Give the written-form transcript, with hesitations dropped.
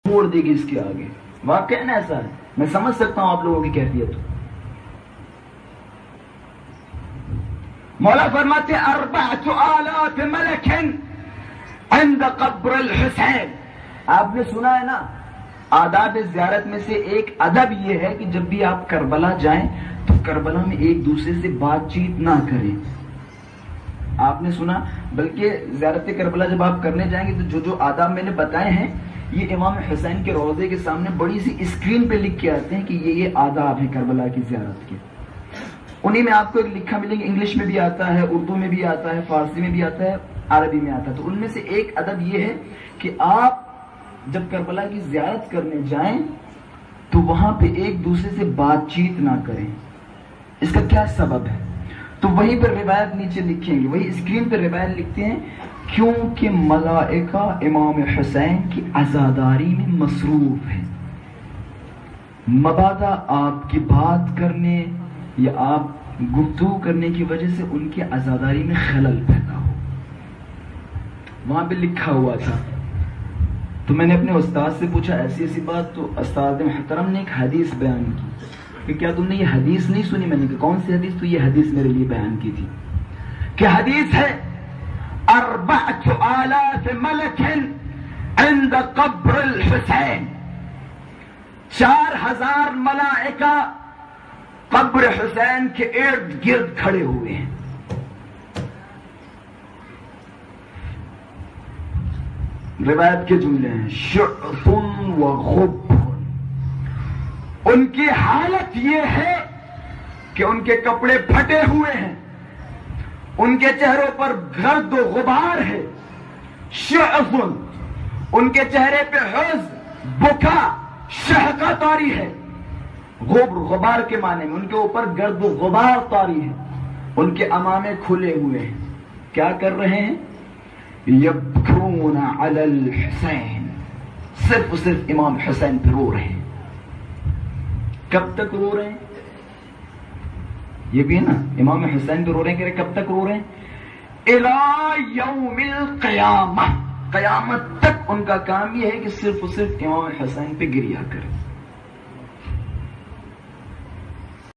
چھوڑ دے گی اس کے آگے. واقعاً ایسا ہے, میں سمجھ سکتا ہوں آپ لوگوں کی کیفیت. مولا فرماتے 4,000 ملک عند قبر الحسین. آپ نے سنا ہے نا, آداب زیارت میں سے ایک ادب یہ ہے کہ جب بھی آپ کربلا جائیں تو کربلا میں ایک دوسرے سے بات چیت نہ کریں. آپ نے سنا, بلکہ زیارت کربلا جب آپ کرنے جائیں گے تو جو آداب میں نے بتائے ہیں یہ امام حسین کے روضے کے سامنے بڑی سی اسکرین پہ لکھ کے آتے ہیں کہ یہ آداب ہیں کربلا کی زیارت کے. انہی میں آپ کو ایک لکھا ملیں گے, انگلش میں بھی آتا ہے, اردو میں بھی آتا ہے, فارسی میں بھی آتا ہے, عربی میں آتا ہے. تو ان میں سے ایک ادب یہ ہے کہ آپ جب کربلا کی زیارت کرنے جائیں تو وہاں پہ ایک دوسرے سے بات چیت نہ کریں. اس کا کیا سبب ہے؟ تو وہیں پر روایت نیچے لکھیں گے, وہی اسکرین پہ روایت لکھتے ہیں کیونکہ ملائکہ امام حسین کی عزاداری میں مصروف ہیں. مبادا آپ کی بات کرنے یا آپ گفتگو کرنے کی وجہ سے ان کی عزاداری میں خلل پیدا ہو. وہاں پہ لکھا ہوا تھا. تو میں نے اپنے استاد سے پوچھا ایسی ایسی بات, تو استاد محترم نے ایک حدیث بیان کی کہ کیا تم نے یہ حدیث نہیں سنی؟ میں نے کہا کون سی حدیث؟ تو یہ حدیث میرے لیے بیان کی تھی کہ حدیث ہے 4,000 ملک عند قبر الحسین. 4,000 ملائکہ قبر حسین کے ارد گرد کھڑے ہوئے ہیں. روایت کے جملے ہیں شعث و غبر. ان کی حالت یہ ہے کہ ان کے کپڑے پھٹے ہوئے ہیں, ان کے چہروں پر گرد و غبار ہے. شعث, ان کے چہرے پہ حزن, بکا, شہقہ طاری ہے. غبر, غبار کے معنی میں ان کے اوپر گرد و غبار طاری ہے. ان کے امامے کھلے ہوئے ہیں. کیا کر رہے ہیں؟ یبکون علی الحسین, صرف امام حسین پہ رو رہے ہیں. کب تک رو رہے ہیں؟ یہ بھی ہے نا, امام حسین پہ رو رہے ہیں, کہہ رہے کب تک رو رہے ہیں؟ الی یوم القیامہ, قیامت تک ان کا کام یہ ہے کہ صرف امام حسین پہ گریہ کریں.